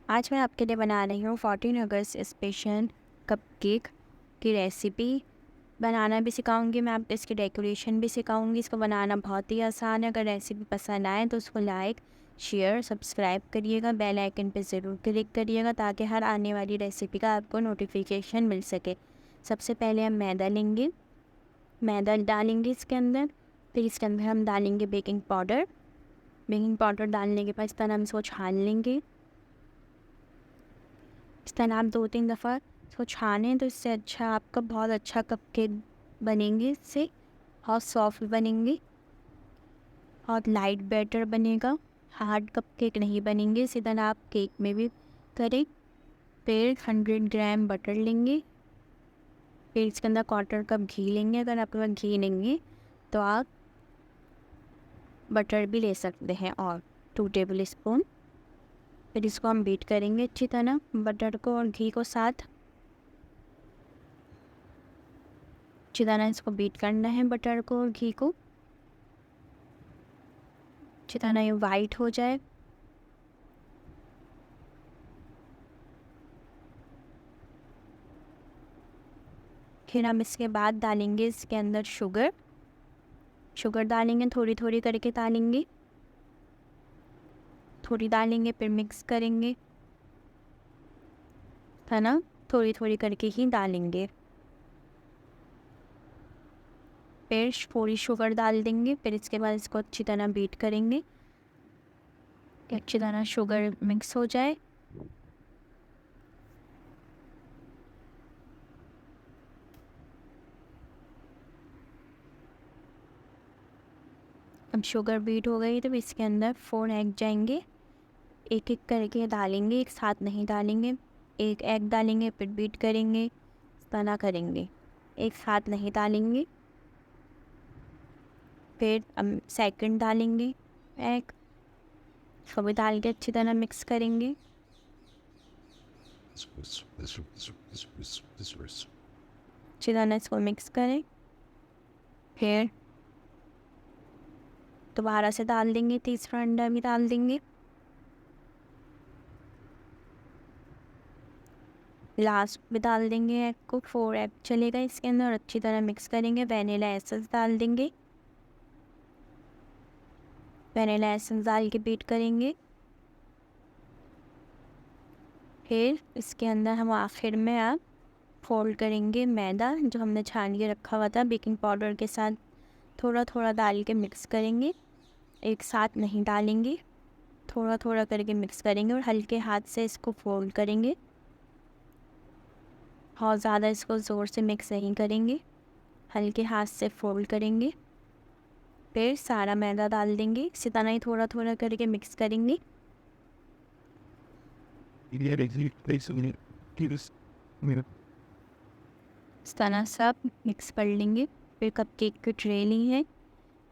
आज मैं आपके लिए बना रही हूँ 14 अगस्त स्पेशल कपकेक की रेसिपी। बनाना भी सिखाऊंगी मैं आपको, इसकी डेकोरेशन भी सिखाऊंगी। इसको बनाना बहुत ही आसान है। अगर रेसिपी पसंद आए तो उसको लाइक शेयर सब्सक्राइब करिएगा, बेल आइकन पे ज़रूर क्लिक करिएगा ताकि हर आने वाली रेसिपी का आपको नोटिफिकेशन मिल सके। सबसे पहले हम मैदा लेंगे, मैदा डालेंगे इसके अंदर। फिर इसके अंदर हम डालेंगे बेकिंग पाउडर। बेकिंग पाउडर डालने के बाद इस तरह हम इसको छान लेंगे। इस तरह आप 2-3 दफ़ा इसको छानें तो इससे अच्छा आपका बहुत अच्छा कपकेक बनेंगे। इससे बहुत सॉफ्ट बनेंगे और लाइट बैटर बनेगा, हार्ड कपकेक नहीं बनेंगे। इसी तरह आप केक में भी करें। फिर 100 ग्राम बटर लेंगे। फिर इसके अंदर 1/4 कप घी लेंगे। अगर आपके पास घी नहीं है तो आप बटर भी ले सकते हैं, और 2 टेबल स्पून। फिर इसको हम बीट करेंगे अच्छी तरह, बटर को और घी को साथ अच्छी तरह इसको बीट करना है, बटर को और घी को अच्छी तरह ये वाइट हो जाए। फिर हम इसके बाद डालेंगे इसके अंदर शुगर डालेंगे, थोड़ी थोड़ी करके डालेंगे, थोड़ी डालेंगे फिर मिक्स करेंगे, है ना। थोड़ी थोड़ी करके ही डालेंगे। फिर थोड़ी शुगर डाल देंगे। फिर इसके बाद इसको अच्छी तरह बीट करेंगे कि अच्छी तरह शुगर मिक्स हो जाए। अब शुगर बीट हो गई तो इसके अंदर 4 एग जाएंगे। एक एक करके डालेंगे, एक साथ नहीं डालेंगे। एक एग डालेंगे फिर बीट करेंगे, तना करेंगे, एक साथ नहीं डालेंगे। फिर हम सेकंड डालेंगे एग, इसको भी डाल के अच्छी तरह मिक्स करेंगे। अच्छी तरह इसको मिक्स करें। फिर दोबारा से डाल देंगे, तीसरा अंडा भी डाल देंगे। लास्ट में डाल देंगे एग को, 4 एग चलेगा इसके अंदर। अच्छी तरह मिक्स करेंगे। वनीला एसेंस डाल देंगे, वनीला एसेंस डाल के बीट करेंगे। फिर इसके अंदर हम आखिर में आप फोल्ड करेंगे मैदा जो हमने छान के रखा हुआ था, बेकिंग पाउडर के साथ थोड़ा थोड़ा डाल के मिक्स करेंगे, एक साथ नहीं डालेंगे। थोड़ा थोड़ा करके मिक्स करेंगे और हल्के हाथ से इसको फोल्ड करेंगे। बहुत ज़्यादा इसको ज़ोर से मिक्स नहीं करेंगे, हल्के हाथ से फोल्ड करेंगे। फिर सारा मैदा डाल देंगे, इसी तरह ही थोड़ा थोड़ा करके मिक्स करेंगे। इस तरह सब मिक्स कर लेंगे। फिर कपकेक की ट्रे ली है,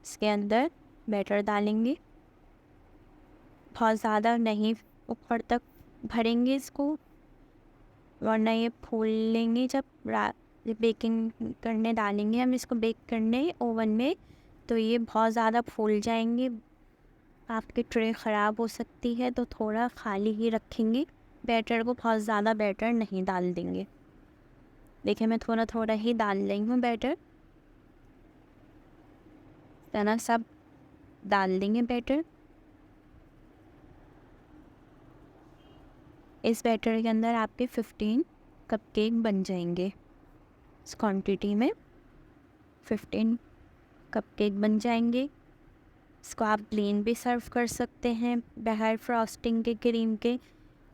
इसके अंदर बैटर डालेंगे। बहुत ज़्यादा नहीं ऊपर तक भरेंगे इसको, वरना ये फूल लेंगे। जब बेकिंग करने डालेंगे हम इसको बेक करने ओवन में, तो ये बहुत ज़्यादा फूल जाएंगे, आपकी ट्रे ख़राब हो सकती है। तो थोड़ा खाली ही रखेंगे बैटर को, बहुत ज़्यादा बैटर नहीं डाल देंगे। देखिए मैं थोड़ा थोड़ा ही डाल रही हूँ बैटर, तरह सब डाल देंगे बैटर। इस बैटर के अंदर आपके 15 कपकेक बन जाएंगे। इस क्वांटिटी में 15 कपकेक बन जाएंगे। इसको आप प्लेन भी सर्व कर सकते हैं बगैर फ्रॉस्टिंग के, क्रीम के।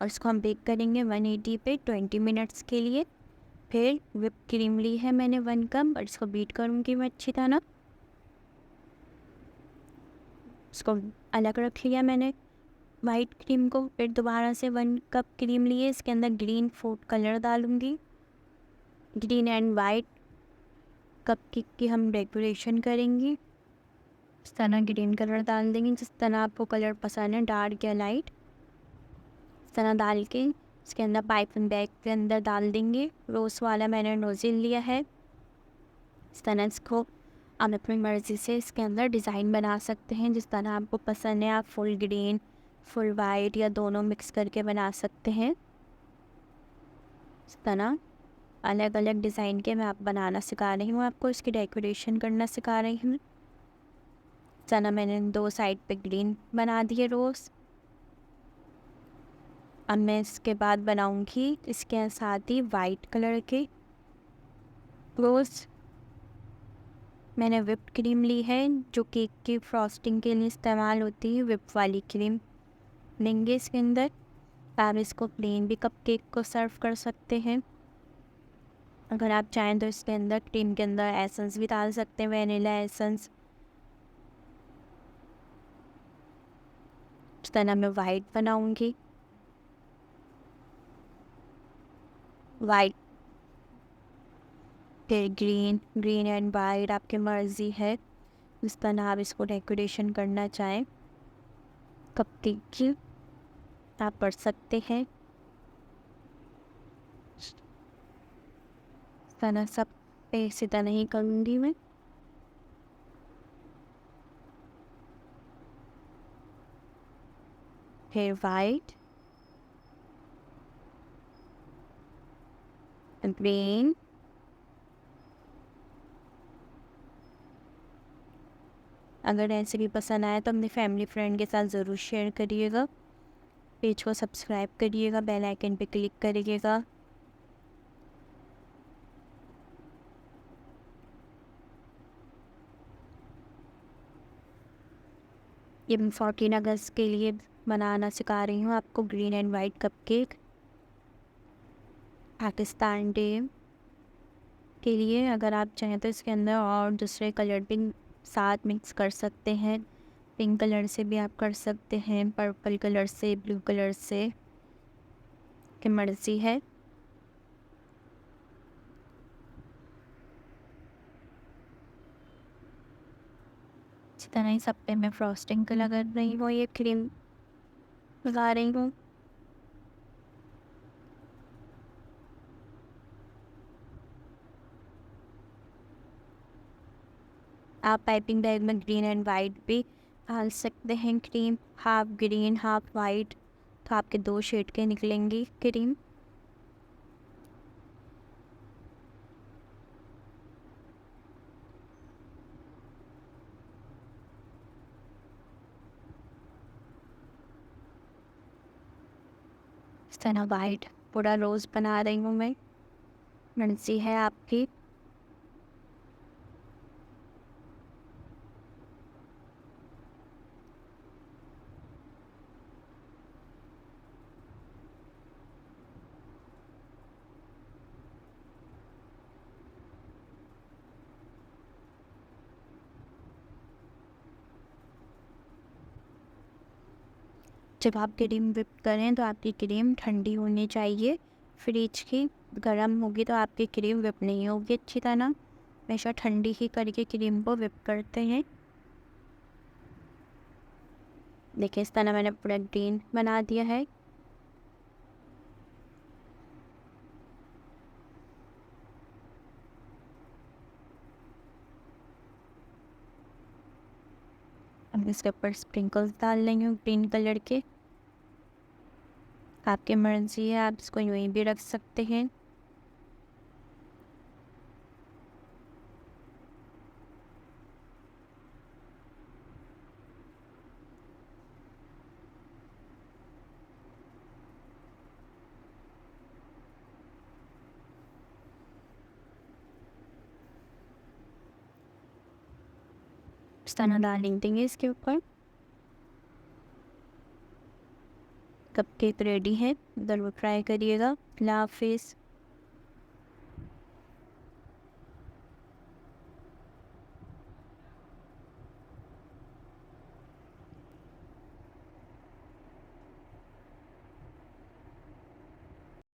और इसको हम बेक करेंगे 180 पे 20 मिनट्स के लिए। फिर विप क्रीम ली है मैंने 1 कप, और इसको बीट करूँगी मैं अच्छी तरह। इसको अलग रख लिया मैंने वाइट क्रीम को। फिर दोबारा से 1 कप क्रीम लिए, इसके अंदर ग्रीन फूड कलर डालूँगी। ग्रीन एंड वाइट कपकेक की हम डेकोरेशन करेंगे। इस तरह ग्रीन कलर डाल देंगे, जिस तरह आपको कलर पसंद है, डार्क या लाइट। इस तरह डाल के इसके अंदर पाइपिंग बैग के अंदर डाल देंगे। रोज़ वाला मैंने नोज़ल लिया है। इस तरह इसको आप अपनी मर्ज़ी से इसके अंदर डिज़ाइन बना सकते हैं जिस तरह आपको पसंद है। आप फुल ग्रीन फुल वाइट या दोनों मिक्स करके बना सकते हैं। इस तरह अलग अलग डिज़ाइन के मैं आप बनाना सिखा रही हूँ, आपको इसकी डेकोरेशन करना सिखा रही हूँ। चना मैंने 2 साइड पे ग्रीन बना दिए रोज़। अब मैं इसके बाद बनाऊंगी इसके साथ ही वाइट कलर के रोज़। मैंने व्हिप्ड क्रीम ली है जो केक की फ्रॉस्टिंग के लिए इस्तेमाल होती है, व्हिप वाली क्रीम लेंगे इसके अंदर। आप इसको प्लेन भी कप केक को सर्व कर सकते हैं। अगर आप चाहें तो इसके अंदर क्रीम के अंदर एसेंस भी डाल सकते हैं, वनीला एसेंस। इस तरह मैं वाइट बनाऊंगी। वाइट फिर ग्रीन, ग्रीन एंड वाइट आपकी मर्ज़ी है जिस तरह आप इसको डेकोरेशन करना चाहें कपकेक की आप कर सकते हैं। इस तरह सब पे इसी तरह ही करूँगी मैं। फिर वाइट, ग्रीन, अगर रेसिपी पसंद आए तो अपने फैमिली फ्रेंड के साथ ज़रूर शेयर करिएगा। पेज को सब्सक्राइब करिएगा, बेल आइकन पे क्लिक करिएगा। ये मैं 14 अगस्त के लिए बनाना सिखा रही हूँ आपको, green and white cupcake. Pakistan day के लिए अगर आप चाहें तो इसके अंदर और दूसरे कलर भी साथ मिक्स कर सकते हैं। पिंक कलर से भी आप कर सकते हैं, पर्पल कलर से, ब्लू कलर से, की मर्ज़ी है। इसी तरह ही सब पे मैं फ्रॉस्टिंग का लगा रही हूँ, ये क्रीम लगा रही हूँ। आप पाइपिंग बैग में ग्रीन एंड वाइट भी डाल सकते हैं cream, half green half white, तो आपके 2 शेड के निकलेंगी क्रीम। इस तरह वाइट पूरा रोज़ बना रही हूँ मैं, मर्जी है आपकी। जब आप क्रीम व्हिप करें तो आपकी क्रीम ठंडी होनी चाहिए, फ्रिज की। गर्म होगी तो आपकी क्रीम व्हिप नहीं होगी अच्छी तरह। हमेशा ठंडी ही करके क्रीम को व्हिप करते हैं। देखिए इस तरह मैंने पूरा ग्रीन बना दिया है। अब इसके ऊपर स्प्रिंकल्स डाल लेंगे ग्रीन कलर के। आपकी मर्ज़ी है, आप इसको यूँ ही भी रख सकते हैं। इस तरह डाल देंगे इसके ऊपर। कपकेक रेडी है, ज़रूर ट्राई करिएगा। अल्लाह हाफिज़।